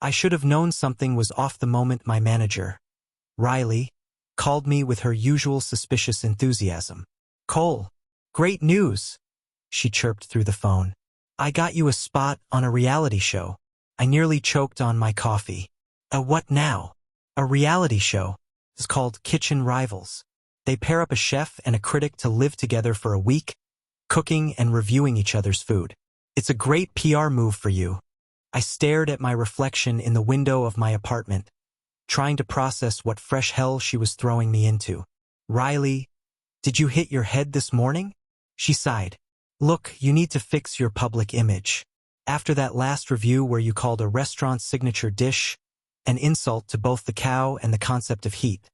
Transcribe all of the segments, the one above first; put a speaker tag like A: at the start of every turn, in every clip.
A: I should have known something was off the moment my manager, Riley, called me with her usual suspicious enthusiasm. "Cole, great news," she chirped through the phone. "I got you a spot on a reality show." I nearly choked on my coffee. "A what now?" "A reality show. It's called Kitchen Rivals. They pair up a chef and a critic to live together for a week, cooking and reviewing each other's food. It's a great PR move for you." I stared at my reflection in the window of my apartment, trying to process what fresh hell she was throwing me into. "Riley, did you hit your head this morning?" She sighed. "Look, you need to fix your public image. After that last review where you called a restaurant's signature dish an insult to both the cow and the concept of heat,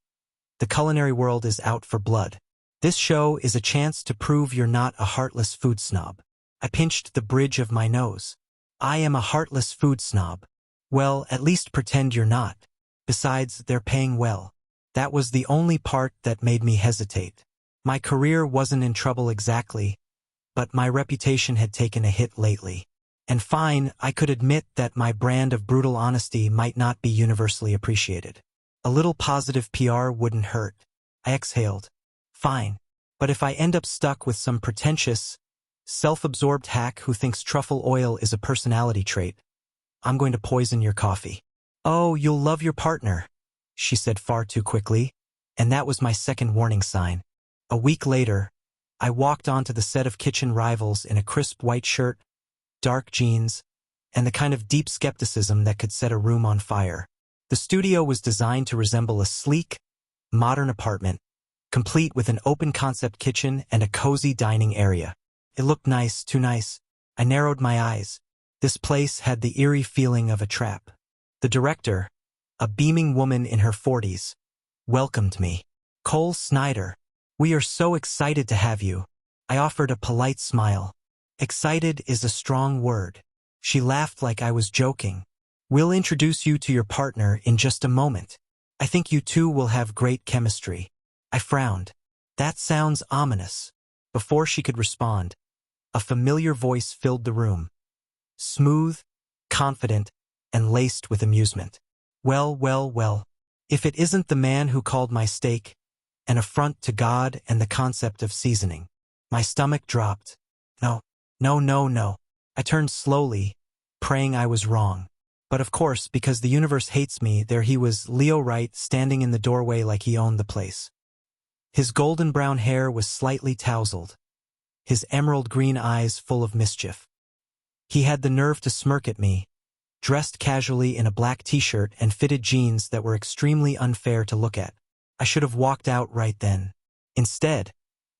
A: the culinary world is out for blood. This show is a chance to prove you're not a heartless food snob." I pinched the bridge of my nose. "I am a heartless food snob." "Well, at least pretend you're not. Besides, they're paying well." That was the only part that made me hesitate. My career wasn't in trouble exactly, but my reputation had taken a hit lately. And fine, I could admit that my brand of brutal honesty might not be universally appreciated. A little positive PR wouldn't hurt. I exhaled. Fine. But if I end up stuck with some pretentious, self-absorbed hack who thinks truffle oil is a personality trait, I'm going to poison your coffee. "Oh, you'll love your partner," she said far too quickly, and that was my second warning sign. A week later, I walked onto the set of Kitchen Rivals in a crisp white shirt, dark jeans, and the kind of deep skepticism that could set a room on fire. The studio was designed to resemble a sleek, modern apartment, complete with an open-concept kitchen and a cozy dining area. It looked nice, too nice. I narrowed my eyes. This place had the eerie feeling of a trap. The director, a beaming woman in her 40s, welcomed me. "Cole Snyder, we are so excited to have you." I offered a polite smile. Excited is a strong word. She laughed like I was joking. "We'll introduce you to your partner in just a moment. I think you two will have great chemistry." I frowned. That sounds ominous. Before she could respond, a familiar voice filled the room. Smooth, confident, and laced with amusement. "Well, well, well. If it isn't the man who called my steak an affront to God and the concept of seasoning." My stomach dropped. No, no, no, no. I turned slowly, praying I was wrong. But of course, because the universe hates me, there he was, Leo Wright, standing in the doorway like he owned the place. His golden brown hair was slightly tousled, his emerald green eyes full of mischief. He had the nerve to smirk at me, dressed casually in a black t-shirt and fitted jeans that were extremely unfair to look at. I should have walked out right then. Instead,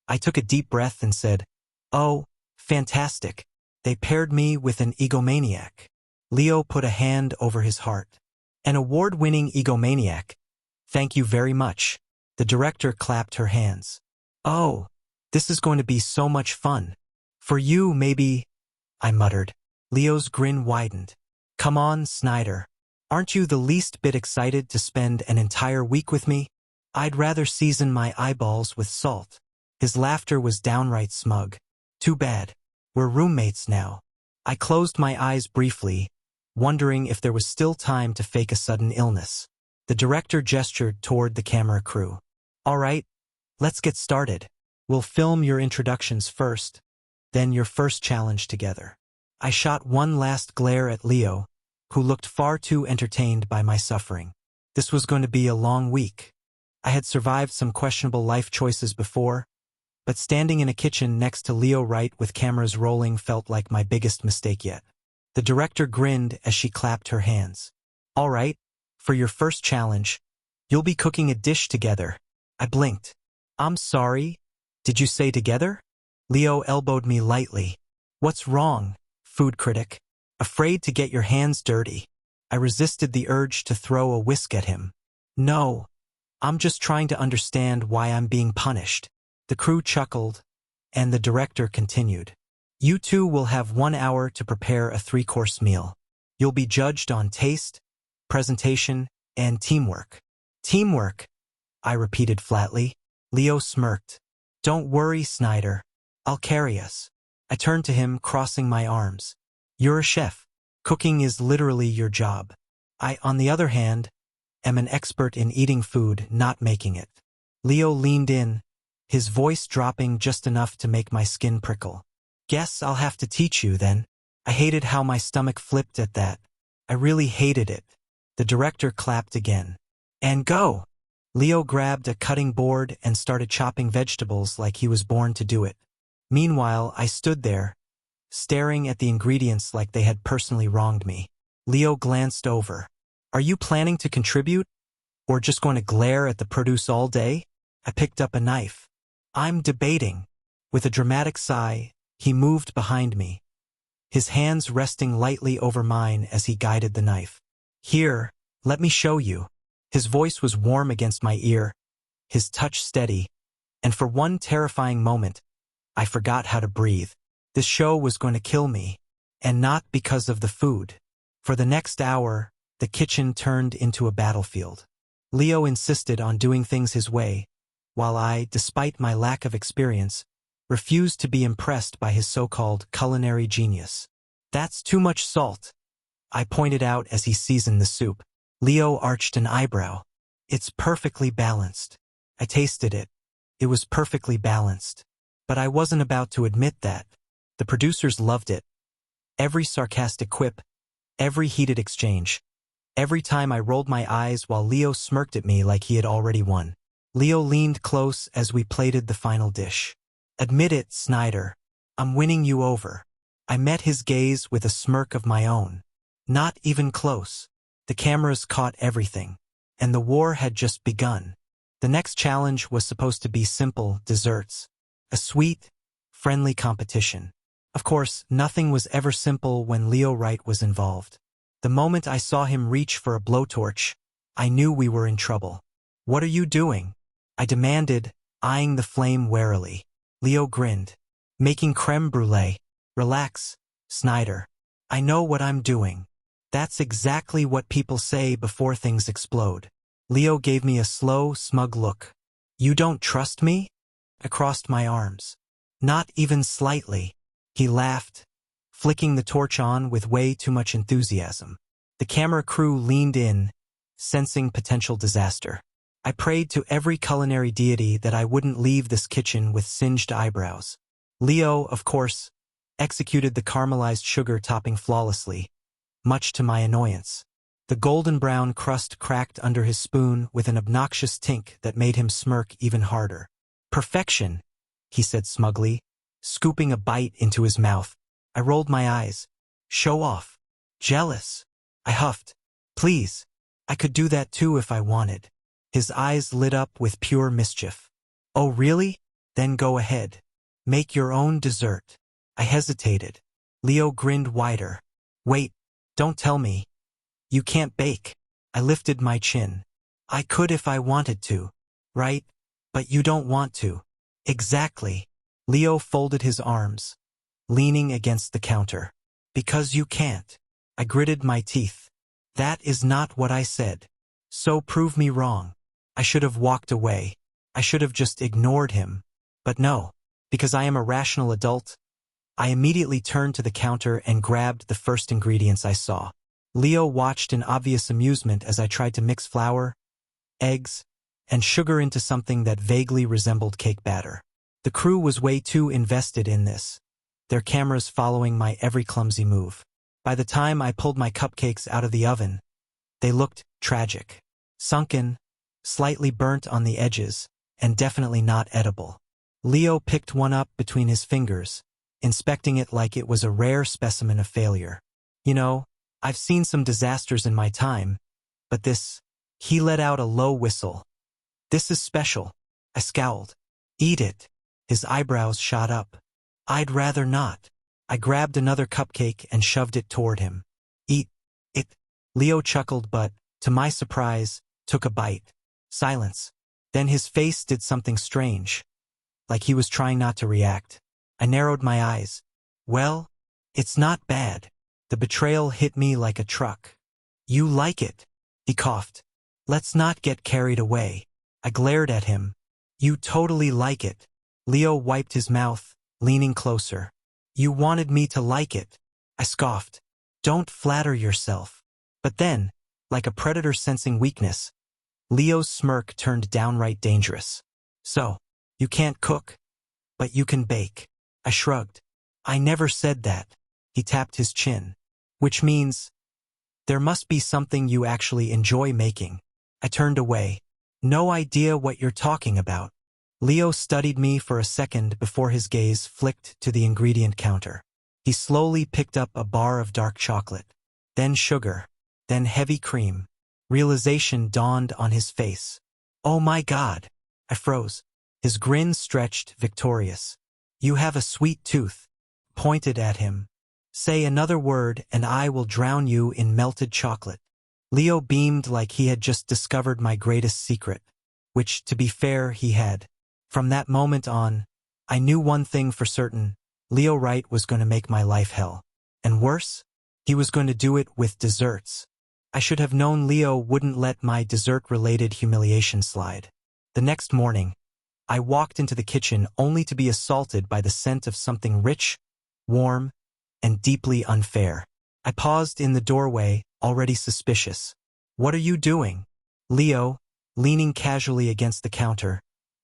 A: I took a deep breath and said, "Oh, fantastic. They paired me with an egomaniac." Leo put a hand over his heart. "An award-winning egomaniac. Thank you very much." The director clapped her hands. "Oh, this is going to be so much fun. For you, maybe," I muttered. Leo's grin widened. "Come on, Snyder. Aren't you the least bit excited to spend an entire week with me? I'd rather season my eyeballs with salt." His laughter was downright smug. "Too bad. We're roommates now." I closed my eyes briefly, wondering if there was still time to fake a sudden illness. The director gestured toward the camera crew. "All right, let's get started. We'll film your introductions first, then your first challenge together." I shot one last glare at Leo, who looked far too entertained by my suffering. This was going to be a long week. I had survived some questionable life choices before, but standing in a kitchen next to Leo Wright with cameras rolling felt like my biggest mistake yet. The director grinned as she clapped her hands. "All right, for your first challenge, you'll be cooking a dish together." I blinked. "I'm sorry, did you say together?" Leo elbowed me lightly. "What's wrong, food critic? Afraid to get your hands dirty?" I resisted the urge to throw a whisk at him. "No, I'm just trying to understand why I'm being punished." The crew chuckled, and the director continued. "You two will have 1 hour to prepare a 3-course meal. You'll be judged on taste, presentation, and teamwork." "Teamwork," I repeated flatly. Leo smirked. "Don't worry, Snyder. I'll carry us." I turned to him, crossing my arms. "You're a chef. Cooking is literally your job. I, on the other hand, am an expert in eating food, not making it. Leo leaned in, his voice dropping just enough to make my skin prickle. Guess I'll have to teach you then. I hated how my stomach flipped at that. I really hated it. The director clapped again. And go! Leo grabbed a cutting board and started chopping vegetables like he was born to do it. Meanwhile, I stood there, staring at the ingredients like they had personally wronged me. Leo glanced over. Are you planning to contribute? Or just going to glare at the produce all day? I picked up a knife. I'm debating. With a dramatic sigh, he moved behind me, his hands resting lightly over mine as he guided the knife. Here, let me show you. His voice was warm against my ear, his touch steady, and for one terrifying moment, I forgot how to breathe. This show was going to kill me, and not because of the food. For the next hour, the kitchen turned into a battlefield. Leo insisted on doing things his way, while I, despite my lack of experience, refused to be impressed by his so-called culinary genius. That's too much salt, I pointed out as he seasoned the soup. Leo arched an eyebrow. It's perfectly balanced. I tasted it. It was perfectly balanced. But I wasn't about to admit that. The producers loved it. Every sarcastic quip, every heated exchange, every time I rolled my eyes while Leo smirked at me like he had already won. Leo leaned close as we plated the final dish. Admit it, Snyder. I'm winning you over. I met his gaze with a smirk of my own. Not even close. The cameras caught everything, and the war had just begun. The next challenge was supposed to be simple desserts. A sweet, friendly competition. Of course, nothing was ever simple when Leo Wright was involved. The moment I saw him reach for a blowtorch, I knew we were in trouble. What are you doing? I demanded, eyeing the flame warily. Leo grinned. Making creme brulee. Relax, Snyder. I know what I'm doing. That's exactly what people say before things explode. Leo gave me a slow, smug look. You don't trust me? I crossed my arms. Not even slightly. He laughed, flicking the torch on with way too much enthusiasm. The camera crew leaned in, sensing potential disaster. I prayed to every culinary deity that I wouldn't leave this kitchen with singed eyebrows. Leo, of course, executed the caramelized sugar topping flawlessly, much to my annoyance. The golden brown crust cracked under his spoon with an obnoxious tink that made him smirk even harder. Perfection, he said smugly, scooping a bite into his mouth. I rolled my eyes. Show off. Jealous. I huffed. Please. I could do that too if I wanted. His eyes lit up with pure mischief. Oh really? Then go ahead. Make your own dessert. I hesitated. Leo grinned wider. Wait. Don't tell me. You can't bake. I lifted my chin. I could if I wanted to. Right? But you don't want to. Exactly. Leo folded his arms, leaning against the counter. Because you can't. I gritted my teeth. That is not what I said. So prove me wrong. I should have walked away. I should have just ignored him. But no. Because I am a rational adult, I immediately turned to the counter and grabbed the first ingredients I saw. Leo watched in obvious amusement as I tried to mix flour, eggs, and sugar into something that vaguely resembled cake batter. The crew was way too invested in this, their cameras following my every clumsy move. By the time I pulled my cupcakes out of the oven, they looked tragic. Sunken, slightly burnt on the edges, and definitely not edible. Leo picked one up between his fingers, inspecting it like it was a rare specimen of failure. You know, I've seen some disasters in my time, but this, he let out a low whistle. This is special. I scowled. Eat it. His eyebrows shot up. I'd rather not. I grabbed another cupcake and shoved it toward him. Eat it. Leo chuckled but, to my surprise, took a bite. Silence. Then his face did something strange, like he was trying not to react. I narrowed my eyes. Well, it's not bad. The betrayal hit me like a truck. You like it? He coughed. Let's not get carried away. I glared at him. You totally like it. Leo wiped his mouth, leaning closer. You wanted me to like it. I scoffed. Don't flatter yourself. But then, like a predator sensing weakness. Leo's smirk turned downright dangerous. So, you can't cook, but you can bake. I shrugged. I never said that. He tapped his chin. Which means, there must be something you actually enjoy making. I turned away. No idea what you're talking about. Leo studied me for a second before his gaze flicked to the ingredient counter. He slowly picked up a bar of dark chocolate, then sugar, then heavy cream. Realization dawned on his face. Oh my God! I froze. His grin stretched victorious. You have a sweet tooth. Pointed at him. Say another word and I will drown you in melted chocolate. Leo beamed like he had just discovered my greatest secret, which, to be fair, he had. From that moment on, I knew one thing for certain. Leo Wright was going to make my life hell. And worse, he was going to do it with desserts. I should have known Leo wouldn't let my dessert-related humiliation slide. The next morning, I walked into the kitchen only to be assaulted by the scent of something rich, warm, and deeply unfair. I paused in the doorway, already suspicious. What are you doing? Leo, leaning casually against the counter,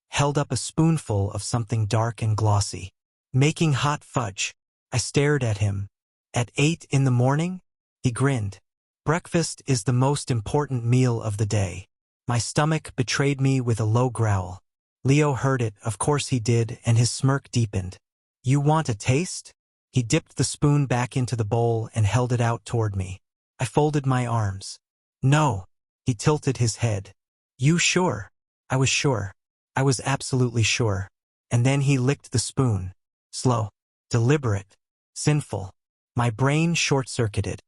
A: held up a spoonful of something dark and glossy. Making hot fudge. I stared at him. At 8 in the morning? He grinned. Breakfast is the most important meal of the day. My stomach betrayed me with a low growl. Leo heard it, of course he did, and his smirk deepened. You want a taste? He dipped the spoon back into the bowl and held it out toward me. I folded my arms. No. He tilted his head. You sure? I was sure. I was absolutely sure. And then he licked the spoon. Slow. Deliberate. Sinful. My brain short-circuited.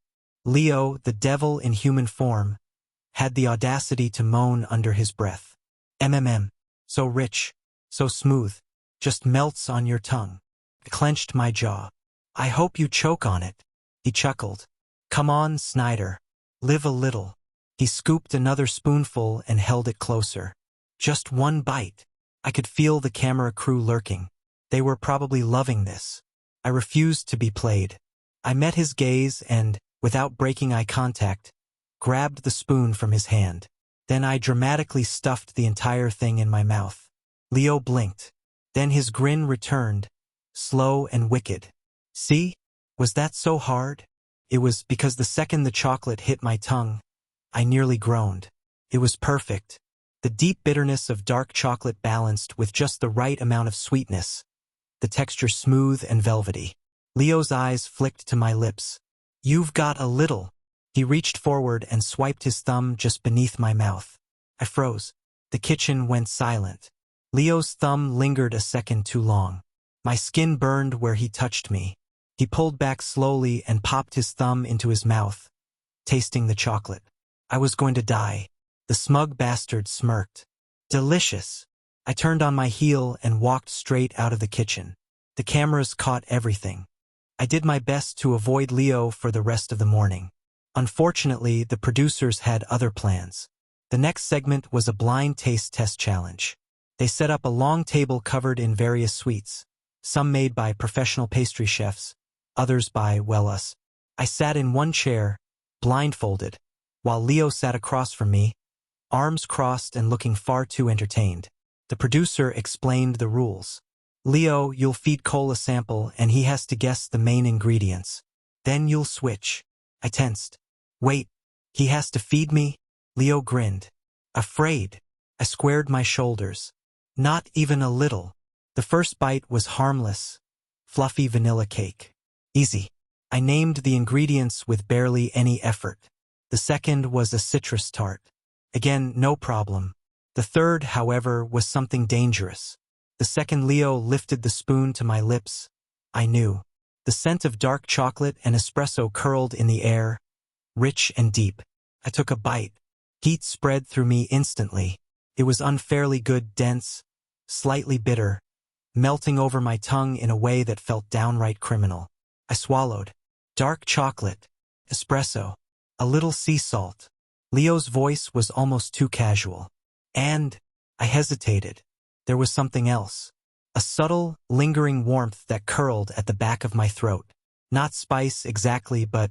A: Leo, the devil in human form, had the audacity to moan under his breath. MMM. So rich. So smooth. Just melts on your tongue. I clenched my jaw. I hope you choke on it. He chuckled. Come on, Snyder. Live a little. He scooped another spoonful and held it closer. Just one bite. I could feel the camera crew lurking. They were probably loving this. I refused to be played. I met his gaze and, without breaking eye contact, grabbed the spoon from his hand. Then I dramatically stuffed the entire thing in my mouth. Leo blinked. Then his grin returned, slow and wicked. See? Was that so hard? It was because the second the chocolate hit my tongue, I nearly groaned. It was perfect. The deep bitterness of dark chocolate balanced with just the right amount of sweetness. The texture smooth and velvety. Leo's eyes flicked to my lips. You've got a little. He reached forward and swiped his thumb just beneath my mouth. I froze. The kitchen went silent. Leo's thumb lingered a second too long. My skin burned where he touched me. He pulled back slowly and popped his thumb into his mouth, tasting the chocolate. I was going to die. The smug bastard smirked. Delicious. I turned on my heel and walked straight out of the kitchen. The cameras caught everything. I did my best to avoid Leo for the rest of the morning. Unfortunately, the producers had other plans. The next segment was a blind taste test challenge. They set up a long table covered in various sweets, some made by professional pastry chefs, others by, well, us. I sat in one chair, blindfolded, while Leo sat across from me, arms crossed and looking far too entertained. The producer explained the rules. Leo, you'll feed Cole a sample and he has to guess the main ingredients. Then you'll switch. I tensed. Wait, he has to feed me? Leo grinned. Afraid. I squared my shoulders. Not even a little. The first bite was harmless. Fluffy vanilla cake. Easy. I named the ingredients with barely any effort. The second was a citrus tart. Again, no problem. The third, however, was something dangerous. The second Leo lifted the spoon to my lips, I knew. The scent of dark chocolate and espresso curled in the air, rich and deep. I took a bite. Heat spread through me instantly. It was unfairly good, dense, slightly bitter, melting over my tongue in a way that felt downright criminal. I swallowed. Dark chocolate, espresso, a little sea salt. Leo's voice was almost too casual. And I hesitated. There was something else. A subtle, lingering warmth that curled at the back of my throat. Not spice exactly, but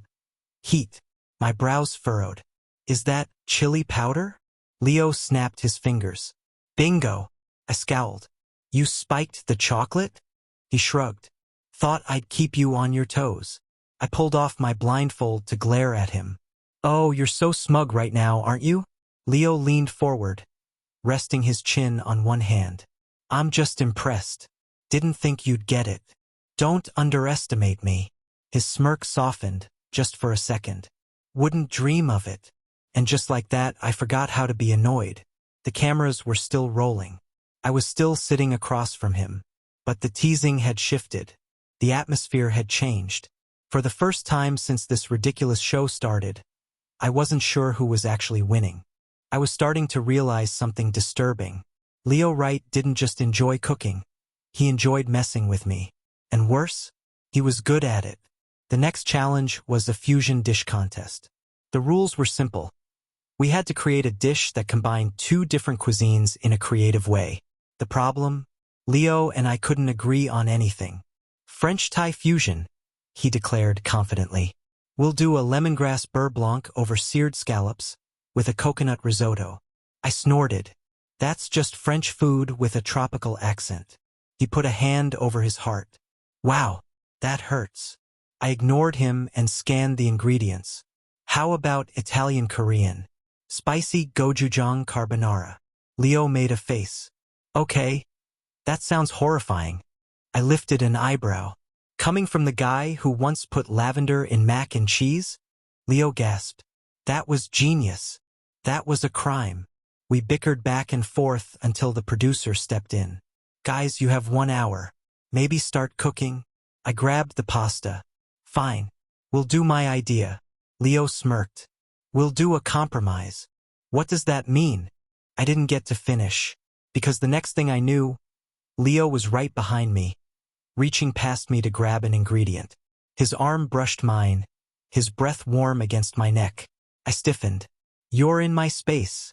A: heat. My brows furrowed. Is that chili powder? Leo snapped his fingers. Bingo! I scowled. You spiked the chocolate? He shrugged. Thought I'd keep you on your toes. I pulled off my blindfold to glare at him. Oh, you're so smug right now, aren't you? Leo leaned forward, resting his chin on one hand. I'm just impressed. Didn't think you'd get it. Don't underestimate me. His smirk softened, just for a second. Wouldn't dream of it. And just like that, I forgot how to be annoyed. The cameras were still rolling. I was still sitting across from him. But the teasing had shifted. The atmosphere had changed. For the first time since this ridiculous show started, I wasn't sure who was actually winning. I was starting to realize something disturbing. Leo Wright didn't just enjoy cooking. He enjoyed messing with me. And worse, he was good at it. The next challenge was a fusion dish contest. The rules were simple. We had to create a dish that combined two different cuisines in a creative way. The problem? Leo and I couldn't agree on anything. French-Thai fusion, he declared confidently. We'll do a lemongrass beurre blanc over seared scallops with a coconut risotto. I snorted. That's just French food with a tropical accent. He put a hand over his heart. Wow, that hurts. I ignored him and scanned the ingredients. How about Italian-Korean? Spicy gochujang carbonara. Leo made a face. Okay. That sounds horrifying. I lifted an eyebrow. Coming from the guy who once put lavender in mac and cheese? Leo gasped. That was genius. That was a crime. We bickered back and forth until the producer stepped in. Guys, you have 1 hour. Maybe start cooking? I grabbed the pasta. Fine. We'll do my idea. Leo smirked. We'll do a compromise. What does that mean? I didn't get to finish. Because the next thing I knew, Leo was right behind me, reaching past me to grab an ingredient. His arm brushed mine, his breath warm against my neck. I stiffened. You're in my space,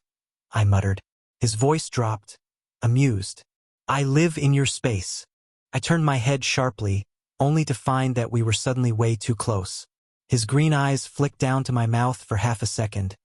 A: I muttered. His voice dropped, amused. I live in your space. I turned my head sharply, only to find that we were suddenly way too close. His green eyes flicked down to my mouth for half a second,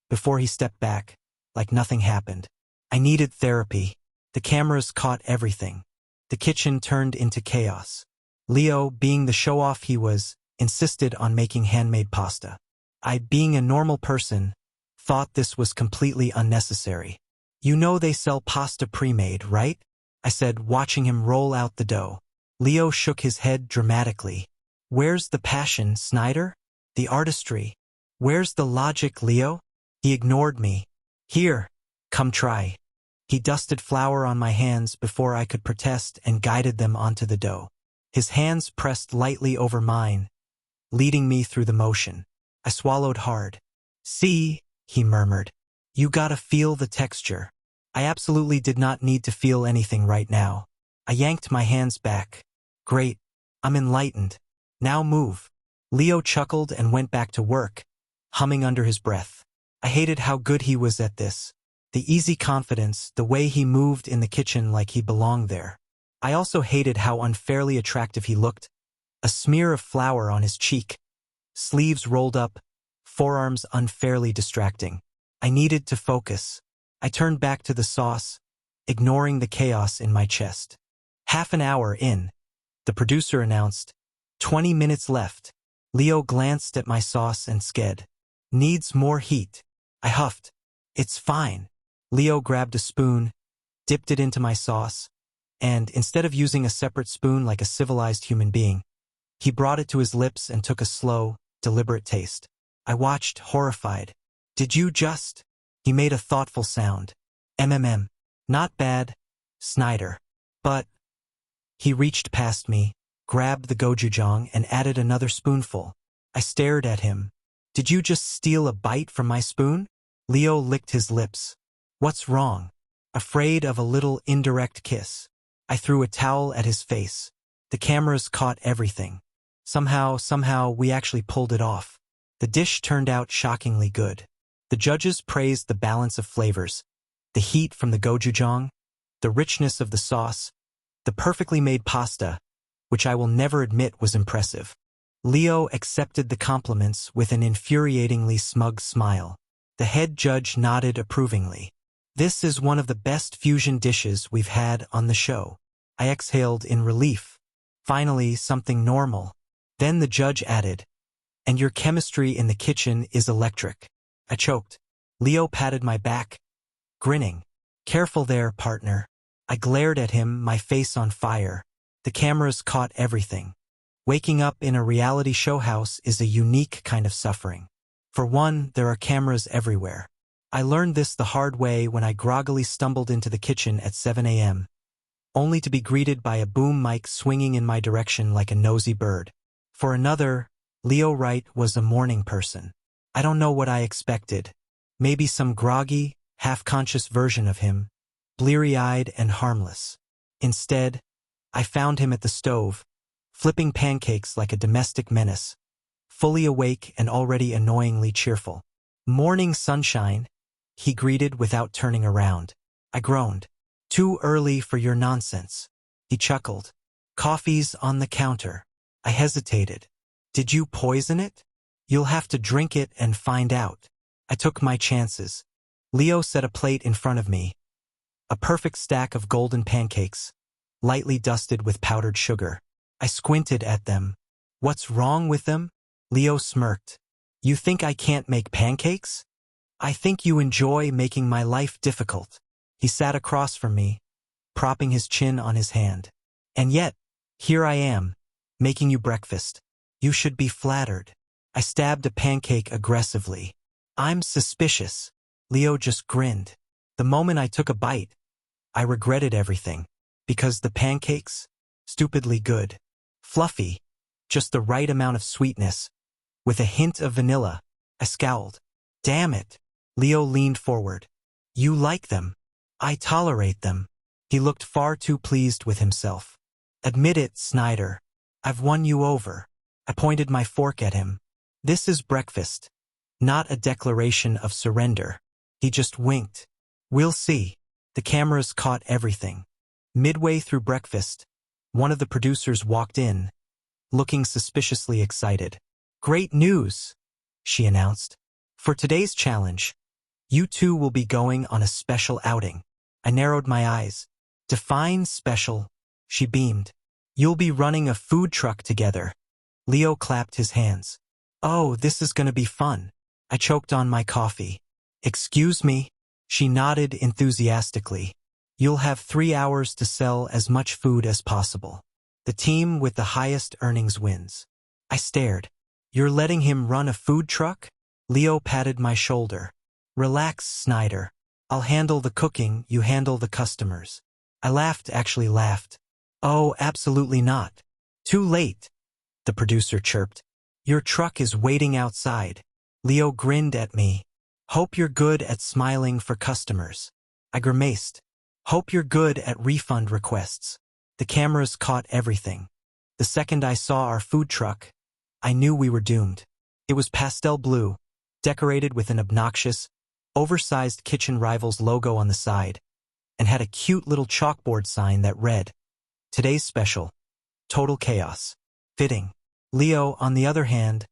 A: before he stepped back, like nothing happened. I needed therapy. The cameras caught everything. The kitchen turned into chaos. Leo, being the show-off he was, insisted on making handmade pasta. I, being a normal person, thought this was completely unnecessary. You know they sell pasta pre-made, right? I said, watching him roll out the dough. Leo shook his head dramatically. Where's the passion, Snyder? The artistry? Where's the logic, Leo? He ignored me. Here, come try. He dusted flour on my hands before I could protest and guided them onto the dough. His hands pressed lightly over mine, leading me through the motion. I swallowed hard. See, he murmured. You gotta feel the texture. I absolutely did not need to feel anything right now. I yanked my hands back. Great. I'm enlightened. Now move. Leo chuckled and went back to work, humming under his breath. I hated how good he was at this. The easy confidence, the way he moved in the kitchen like he belonged there. I also hated how unfairly attractive he looked. A smear of flour on his cheek, sleeves rolled up, forearms unfairly distracting. I needed to focus. I turned back to the sauce, ignoring the chaos in my chest. Half an hour in, the producer announced, 20 minutes left. Leo glanced at my sauce and sked. Needs more heat. I huffed. It's fine. Leo grabbed a spoon, dipped it into my sauce, and instead of using a separate spoon like a civilized human being, he brought it to his lips and took a slow, deliberate taste. I watched, horrified. Did you just? He made a thoughtful sound. Not bad, Snyder. But... He reached past me, grabbed the gochujang and added another spoonful. I stared at him. Did you just steal a bite from my spoon? Leo licked his lips. What's wrong? Afraid of a little indirect kiss. I threw a towel at his face. The cameras caught everything. Somehow we actually pulled it off. The dish turned out shockingly good. The judges praised the balance of flavors, the heat from the gochujang, the richness of the sauce, the perfectly made pasta, which I will never admit was impressive. Leo accepted the compliments with an infuriatingly smug smile. The head judge nodded approvingly. This is one of the best fusion dishes we've had on the show. I exhaled in relief. Finally, something normal. Then the judge added, and your chemistry in the kitchen is electric. I choked. Leo patted my back, grinning. Careful there, partner. I glared at him, my face on fire. The cameras caught everything. Waking up in a reality show house is a unique kind of suffering. For one, there are cameras everywhere. I learned this the hard way when I groggily stumbled into the kitchen at 7 a.m., only to be greeted by a boom mic swinging in my direction like a nosy bird. For another, Leo Wright was a morning person. I don't know what I expected. Maybe some groggy, half-conscious version of him, bleary-eyed and harmless. Instead, I found him at the stove, flipping pancakes like a domestic menace, fully awake and already annoyingly cheerful. Morning sunshine, he greeted without turning around. I groaned. Too early for your nonsense. He chuckled. Coffee's on the counter. I hesitated. Did you poison it? You'll have to drink it and find out. I took my chances. Leo set a plate in front of me. A perfect stack of golden pancakes, lightly dusted with powdered sugar. I squinted at them. What's wrong with them? Leo smirked. You think I can't make pancakes? I think you enjoy making my life difficult. He sat across from me, propping his chin on his hand. And yet, here I am, making you breakfast. You should be flattered. I stabbed a pancake aggressively. I'm suspicious. Leo just grinned. The moment I took a bite, I regretted everything. Because the pancakes? Stupidly good. Fluffy. Just the right amount of sweetness. With a hint of vanilla. I scowled. Damn it. Leo leaned forward. You like them. I tolerate them. He looked far too pleased with himself. Admit it, Snyder. I've won you over. I pointed my fork at him. This is breakfast. Not a declaration of surrender. He just winked. We'll see. The cameras caught everything. Midway through breakfast, one of the producers walked in, looking suspiciously excited. Great news, she announced. For today's challenge, you two will be going on a special outing. I narrowed my eyes. Define special, she beamed. You'll be running a food truck together. Leo clapped his hands. Oh, this is gonna be fun. I choked on my coffee. Excuse me? She nodded enthusiastically. You'll have 3 hours to sell as much food as possible. The team with the highest earnings wins. I stared. You're letting him run a food truck? Leo patted my shoulder. Relax, Snyder. I'll handle the cooking, you handle the customers. I actually laughed. Oh, absolutely not. Too late, the producer chirped. Your truck is waiting outside. Leo grinned at me. Hope you're good at smiling for customers. I grimaced. Hope you're good at refund requests. The cameras caught everything. The second I saw our food truck, I knew we were doomed. It was pastel blue, decorated with an obnoxious, oversized Kitchen Rivals logo on the side, and had a cute little chalkboard sign that read, Today's special, total chaos. Fitting. Leo, on the other hand,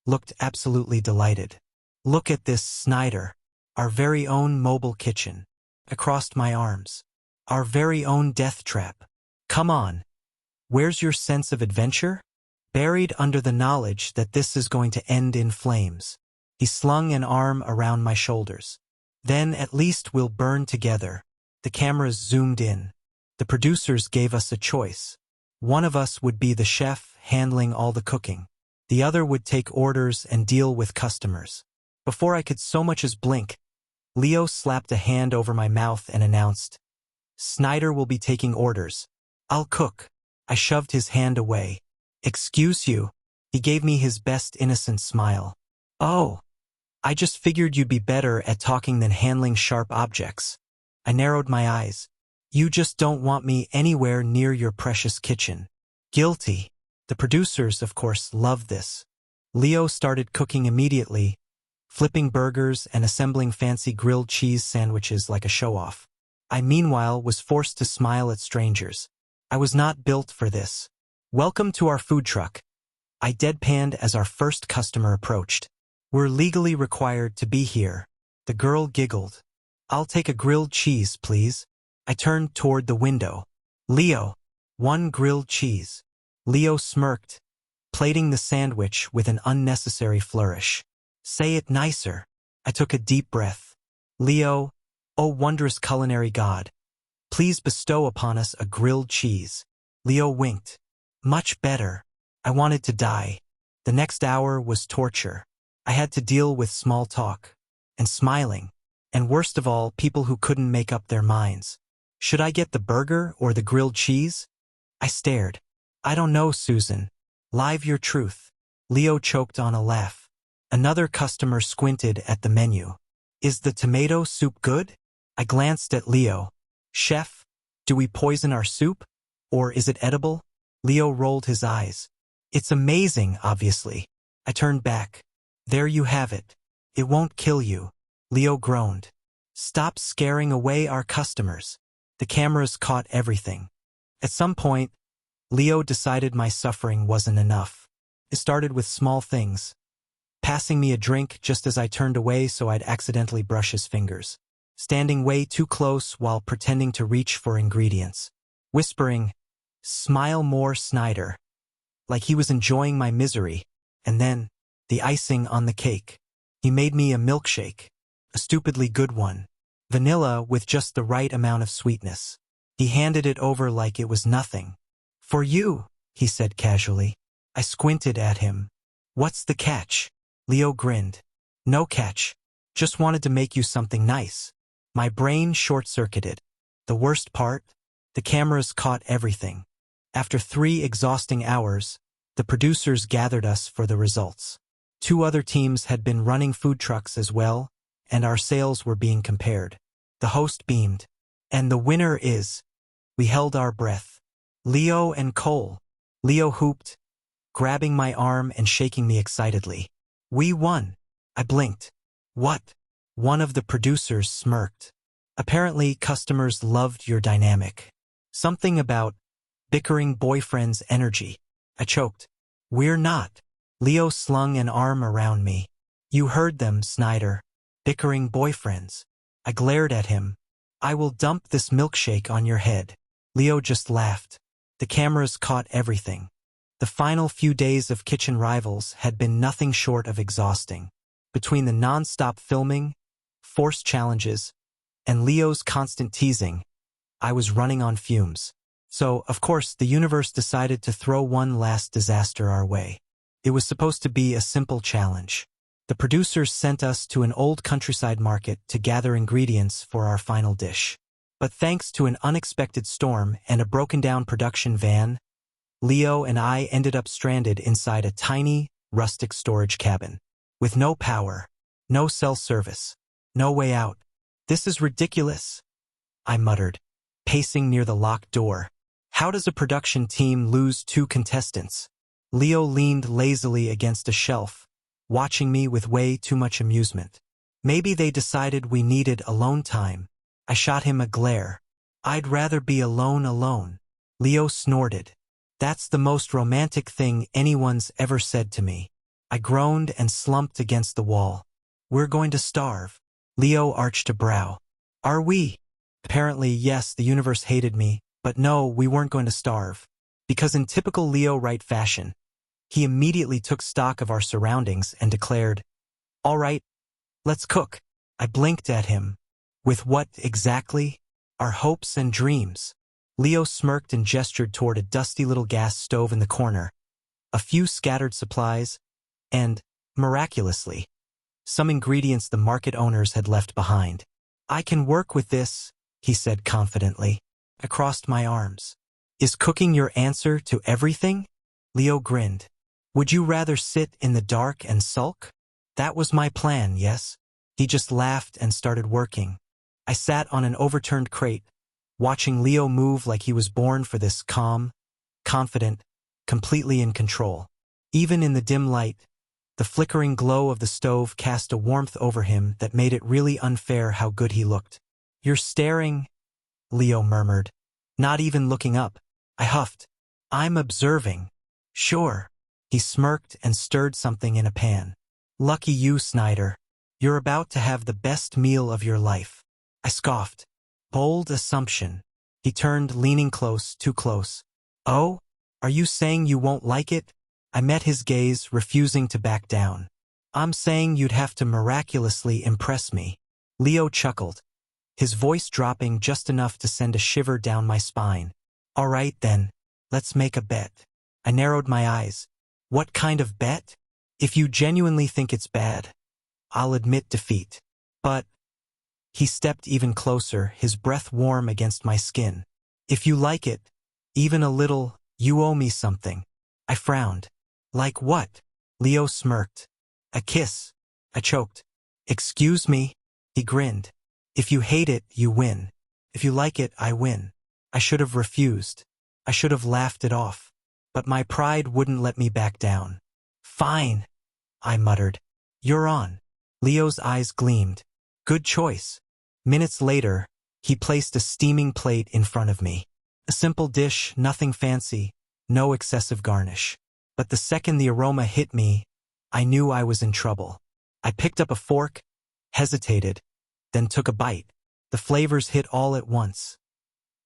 A: looked absolutely delighted. Look at this, Snyder. Our very own mobile kitchen. I crossed my arms. Our very own death trap. Come on. Where's your sense of adventure? Buried under the knowledge that this is going to end in flames. He slung an arm around my shoulders. Then at least we'll burn together. The cameras zoomed in. The producers gave us a choice. One of us would be the chef handling all the cooking. The other would take orders and deal with customers. Before I could so much as blink, Leo slapped a hand over my mouth and announced, Snyder will be taking orders. I'll cook. I shoved his hand away. Excuse you. He gave me his best innocent smile. Oh, I just figured you'd be better at talking than handling sharp objects. I narrowed my eyes. You just don't want me anywhere near your precious kitchen. Guilty. The producers, of course, loved this. Leo started cooking immediately, flipping burgers and assembling fancy grilled cheese sandwiches like a show-off. I, meanwhile, was forced to smile at strangers. I was not built for this. Welcome to our food truck. I deadpanned as our first customer approached. We're legally required to be here. The girl giggled. I'll take a grilled cheese, please. I turned toward the window. Leo, 1 grilled cheese. Leo smirked, plating the sandwich with an unnecessary flourish. Say it nicer. I took a deep breath. Leo, oh wondrous culinary god, please bestow upon us a grilled cheese. Leo winked. Much better. I wanted to die. The next hour was torture. I had to deal with small talk, and smiling, and worst of all, people who couldn't make up their minds. Should I get the burger or the grilled cheese? I stared. I don't know, Susan. Live your truth. Leo choked on a laugh. Another customer squinted at the menu. Is the tomato soup good? I glanced at Leo. Chef, do we poison our soup? Or is it edible? Leo rolled his eyes. It's amazing, obviously. I turned back. There you have it. It won't kill you. Leo groaned. Stop scaring away our customers. The cameras caught everything. At some point, Leo decided my suffering wasn't enough. It started with small things. Passing me a drink just as I turned away so I'd accidentally brush his fingers. Standing way too close while pretending to reach for ingredients. Whispering, "Smile more, Snyder." Like he was enjoying my misery. And then, the icing on the cake. He made me a milkshake. A stupidly good one. Vanilla with just the right amount of sweetness. He handed it over like it was nothing. For you, he said casually. I squinted at him. What's the catch? Leo grinned. No catch. Just wanted to make you something nice. My brain short-circuited. The worst part? The cameras caught everything. After 3 exhausting hours, the producers gathered us for the results. 2 other teams had been running food trucks as well, and our sales were being compared. The host beamed. And the winner is... We held our breath. Leo and Cole. Leo hooped, grabbing my arm and shaking me excitedly. We won. I blinked. What? One of the producers smirked. Apparently, customers loved your dynamic. Something about bickering boyfriend's energy. I choked. We're not. Leo slung an arm around me. You heard them, Snyder. Bickering boyfriends. I glared at him. I will dump this milkshake on your head. Leo just laughed. The cameras caught everything. The final few days of Kitchen Rivals had been nothing short of exhausting. Between the non-stop filming, forced challenges, and Leo's constant teasing, I was running on fumes. So, of course, the universe decided to throw one last disaster our way. It was supposed to be a simple challenge. The producers sent us to an old countryside market to gather ingredients for our final dish. But thanks to an unexpected storm and a broken-down production van, Leo and I ended up stranded inside a tiny, rustic storage cabin. With no power, no cell service, no way out. This is ridiculous, I muttered, pacing near the locked door. How does a production team lose 2 contestants? Leo leaned lazily against a shelf, watching me with way too much amusement. Maybe they decided we needed alone time. I shot him a glare. I'd rather be alone. Leo snorted. That's the most romantic thing anyone's ever said to me. I groaned and slumped against the wall. We're going to starve. Leo arched a brow. Are we? Apparently, yes, the universe hated me, but no, we weren't going to starve. Because in typical Leo-right fashion, he immediately took stock of our surroundings and declared, All right, let's cook. I blinked at him. With what, exactly? Our hopes and dreams. Leo smirked and gestured toward a dusty little gas stove in the corner, a few scattered supplies, and, miraculously, some ingredients the market owners had left behind. I can work with this, he said confidently. I crossed my arms. Is cooking your answer to everything? Leo grinned. Would you rather sit in the dark and sulk? That was my plan, yes? He just laughed and started working. I sat on an overturned crate, watching Leo move like he was born for this, calm, confident, completely in control. Even in the dim light, the flickering glow of the stove cast a warmth over him that made it really unfair how good he looked. You're staring, Leo murmured, not even looking up. I huffed. I'm observing. Sure. He smirked and stirred something in a pan. Lucky you, Snyder. You're about to have the best meal of your life. I scoffed. Bold assumption. He turned, leaning close, too close. Oh? Are you saying you won't like it? I met his gaze, refusing to back down. I'm saying you'd have to miraculously impress me. Leo chuckled, his voice dropping just enough to send a shiver down my spine. All right then, let's make a bet. I narrowed my eyes. What kind of bet? If you genuinely think it's bad, I'll admit defeat. But he stepped even closer, his breath warm against my skin. If you like it, even a little, you owe me something. I frowned. Like what? Leo smirked. A kiss. I choked. Excuse me? He grinned. If you hate it, you win. If you like it, I win. I should have refused. I should have laughed it off. But my pride wouldn't let me back down. Fine, I muttered. You're on. Leo's eyes gleamed. Good choice. Minutes later, he placed a steaming plate in front of me. A simple dish, nothing fancy, no excessive garnish. But the second the aroma hit me, I knew I was in trouble. I picked up a fork, hesitated, then took a bite. The flavors hit all at once.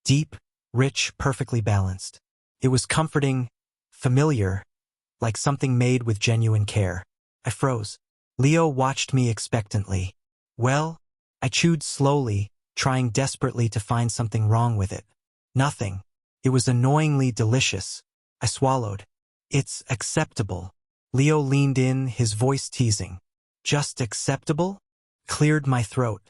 A: Deep, rich, perfectly balanced. It was comforting, familiar, like something made with genuine care. I froze. Leo watched me expectantly. Well, I chewed slowly, trying desperately to find something wrong with it. Nothing. It was annoyingly delicious. I swallowed. It's acceptable. Leo leaned in, his voice teasing. Just acceptable? Cleared my throat.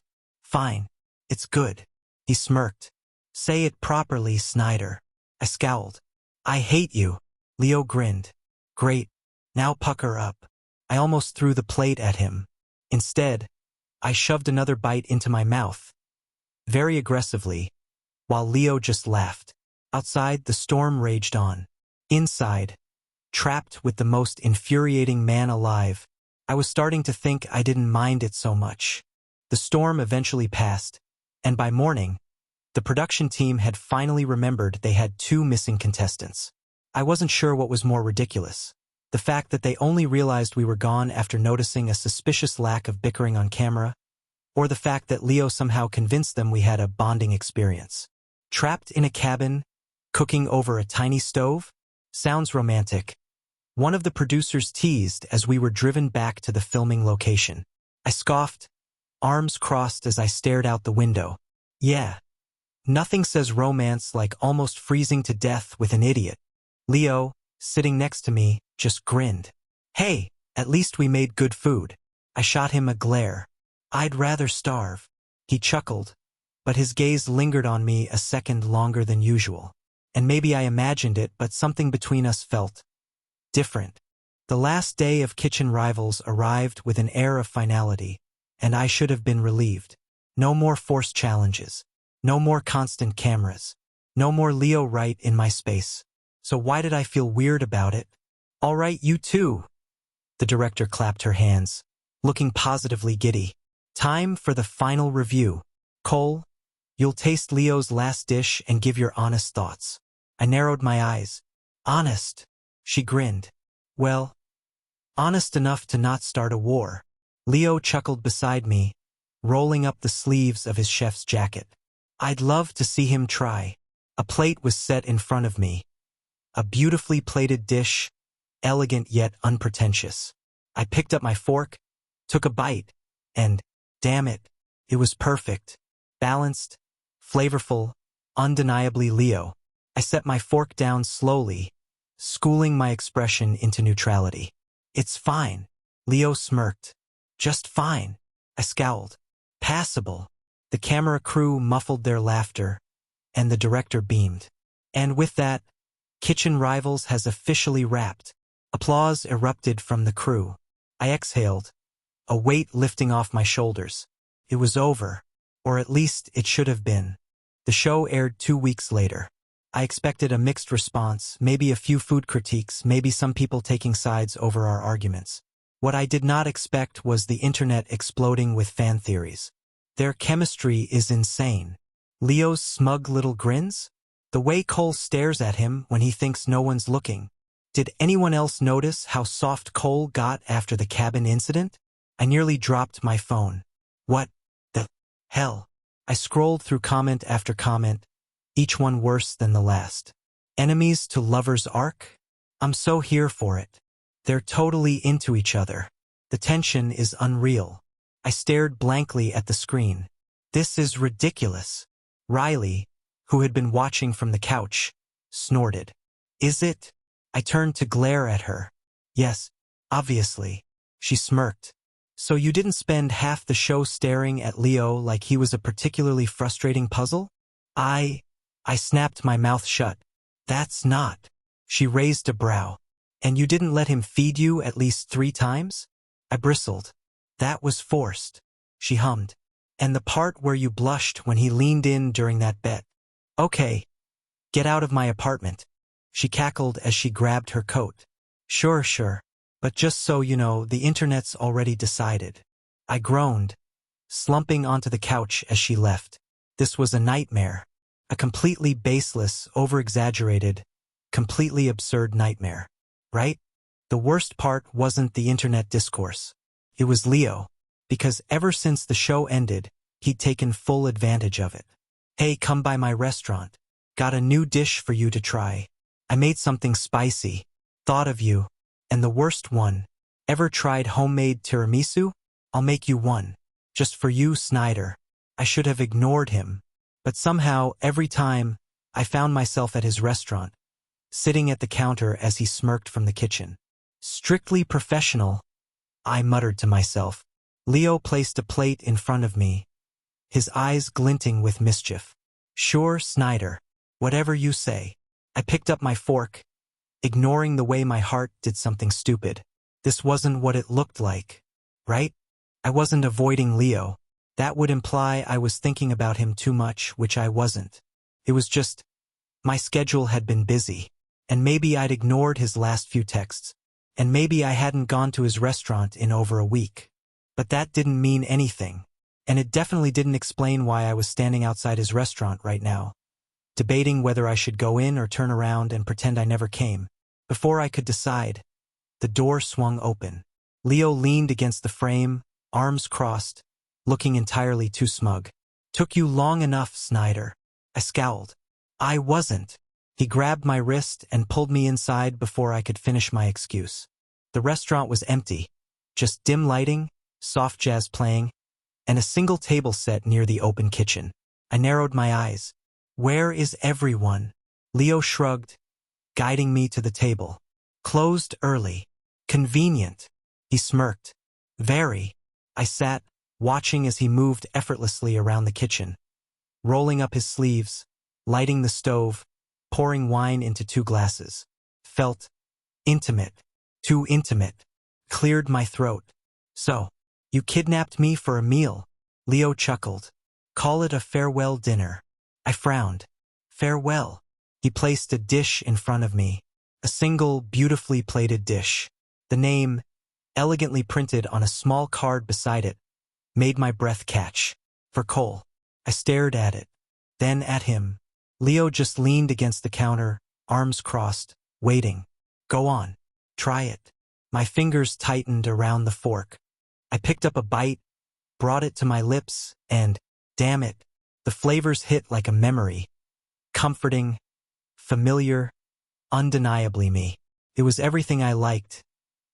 A: Fine. It's good. He smirked. Say it properly, Snyder. I scowled. I hate you. Leo grinned. Great. Now pucker up. I almost threw the plate at him. Instead, I shoved another bite into my mouth. Very aggressively, while Leo just laughed. Outside, the storm raged on. Inside, trapped with the most infuriating man alive, I was starting to think I didn't mind it so much. The storm eventually passed, and by morning, the production team had finally remembered they had 2 missing contestants. I wasn't sure what was more ridiculous. The fact that they only realized we were gone after noticing a suspicious lack of bickering on camera, or the fact that Leo somehow convinced them we had a bonding experience. Trapped in a cabin, cooking over a tiny stove? Sounds romantic. One of the producers teased as we were driven back to the filming location. I scoffed, arms crossed as I stared out the window. Yeah. Nothing says romance like almost freezing to death with an idiot. Leo, sitting next to me, just grinned. Hey, at least we made good food. I shot him a glare. I'd rather starve. He chuckled, but his gaze lingered on me a second longer than usual. And maybe I imagined it, but something between us felt different. The last day of Kitchen Rivals arrived with an air of finality, and I should have been relieved. No more forced challenges. No more constant cameras. No more Leo right in my space. So why did I feel weird about it? All right, you too. The director clapped her hands, looking positively giddy. Time for the final review. Cole, you'll taste Leo's last dish and give your honest thoughts. I narrowed my eyes. Honest? She grinned. Well, honest enough to not start a war. Leo chuckled beside me, rolling up the sleeves of his chef's jacket. I'd love to see him try. A plate was set in front of me. A beautifully plated dish, elegant yet unpretentious. I picked up my fork, took a bite, and, damn it, it was perfect. Balanced, flavorful, undeniably Leo. I set my fork down slowly, schooling my expression into neutrality. It's fine. Leo smirked. Just fine. I scowled. Passable. The camera crew muffled their laughter, and the director beamed. And with that, Kitchen Rivals has officially wrapped. Applause erupted from the crew. I exhaled, a weight lifting off my shoulders. It was over, or at least it should have been. The show aired 2 weeks later. I expected a mixed response, maybe a few food critiques, maybe some people taking sides over our arguments. What I did not expect was the internet exploding with fan theories. Their chemistry is insane. Leo's smug little grins? The way Cole stares at him when he thinks no one's looking. Did anyone else notice how soft Cole got after the cabin incident? I nearly dropped my phone. What the hell? I scrolled through comment after comment, each one worse than the last. Enemies to lovers arc? I'm so here for it. They're totally into each other. The tension is unreal. I stared blankly at the screen. This is ridiculous. Riley, who had been watching from the couch, snorted. Is it? I turned to glare at her. Yes, obviously. She smirked. So you didn't spend half the show staring at Leo like he was a particularly frustrating puzzle? I snapped my mouth shut. That's not. She raised a brow. And you didn't let him feed you at least 3 times? I bristled. That was forced. She hummed. And the part where you blushed when he leaned in during that bet. Okay. Get out of my apartment. She cackled as she grabbed her coat. Sure. But just so you know, the internet's already decided. I groaned, slumping onto the couch as she left. This was a nightmare. A completely baseless, over-exaggerated, completely absurd nightmare. Right? The worst part wasn't the internet discourse. It was Leo, because ever since the show ended, he'd taken full advantage of it. Hey, come by my restaurant. Got a new dish for you to try. I made something spicy. Thought of you. And the worst one. Ever tried homemade tiramisu? I'll make you one. Just for you, Snyder. I should have ignored him. But somehow, every time, I found myself at his restaurant, sitting at the counter as he smirked from the kitchen. Strictly professional, I muttered to myself. Leo placed a plate in front of me, his eyes glinting with mischief. Sure, Snyder. Whatever you say. I picked up my fork, ignoring the way my heart did something stupid. This wasn't what it looked like, right? I wasn't avoiding Leo. That would imply I was thinking about him too much, which I wasn't. It was just, my schedule had been busy, and maybe I'd ignored his last few texts, and maybe I hadn't gone to his restaurant in over a week. But that didn't mean anything, and it definitely didn't explain why I was standing outside his restaurant right now, debating whether I should go in or turn around and pretend I never came. Before I could decide, the door swung open. Leo leaned against the frame, arms crossed, looking entirely too smug. Took you long enough, Snyder. I scowled. I wasn't. He grabbed my wrist and pulled me inside before I could finish my excuse. The restaurant was empty, just dim lighting, soft jazz playing, and a single table set near the open kitchen. I narrowed my eyes. Where is everyone? Leo shrugged, guiding me to the table. Closed early. Convenient. He smirked. Very. I sat, watching as he moved effortlessly around the kitchen, rolling up his sleeves, lighting the stove, pouring wine into 2 glasses. Felt intimate. Too intimate. Cleared my throat. So, you kidnapped me for a meal. Leo chuckled. Call it a farewell dinner. I frowned. Farewell. He placed a dish in front of me. A single, beautifully plated dish. The name, elegantly printed on a small card beside it, made my breath catch. For Cole. I stared at it. Then at him. Leo just leaned against the counter, arms crossed, waiting. Go on. Try it. My fingers tightened around the fork. I picked up a bite, brought it to my lips, and, damn it, the flavors hit like a memory. Comforting, familiar, undeniably me. It was everything I liked,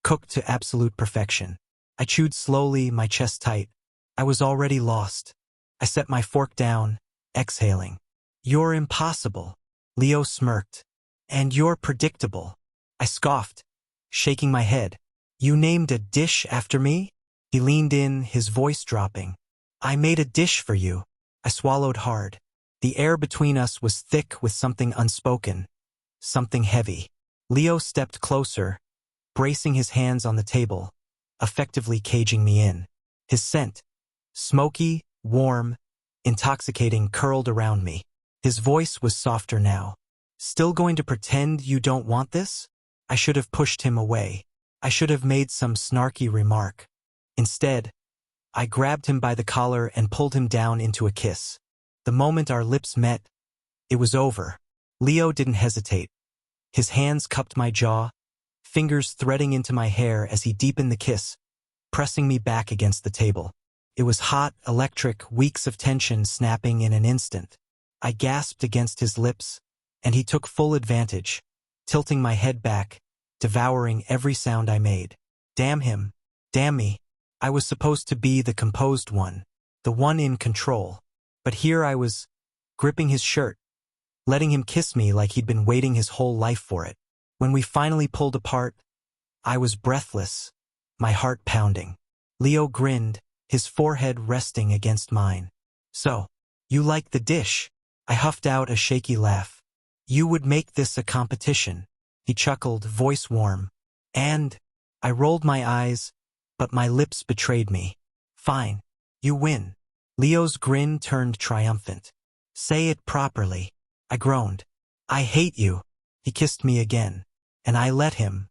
A: cooked to absolute perfection. I chewed slowly, my chest tight. I was already lost. I set my fork down, exhaling. You're impossible. Leo smirked. And you're predictable. I scoffed, shaking my head. You named a dish after me? He leaned in, his voice dropping. I made a dish for you. I swallowed hard. The air between us was thick with something unspoken, something heavy. Leo stepped closer, bracing his hands on the table, effectively caging me in. His scent, smoky, warm, intoxicating, curled around me. His voice was softer now. Still going to pretend you don't want this? I should have pushed him away. I should have made some snarky remark. Instead, I grabbed him by the collar and pulled him down into a kiss. The moment our lips met, it was over. Leo didn't hesitate. His hands cupped my jaw, fingers threading into my hair as he deepened the kiss, pressing me back against the table. It was hot, electric, weeks of tension snapping in an instant. I gasped against his lips, and he took full advantage, tilting my head back, devouring every sound I made. Damn him. Damn me. I was supposed to be the composed one, the one in control. But here I was, gripping his shirt, letting him kiss me like he'd been waiting his whole life for it. When we finally pulled apart, I was breathless, my heart pounding. Leo grinned, his forehead resting against mine. So, you like the dish? I huffed out a shaky laugh. You would make this a competition. He chuckled, voice warm. And, I rolled my eyes, but my lips betrayed me. Fine. You win. Leo's grin turned triumphant. Say it properly. I groaned. I hate you. He kissed me again, and I let him,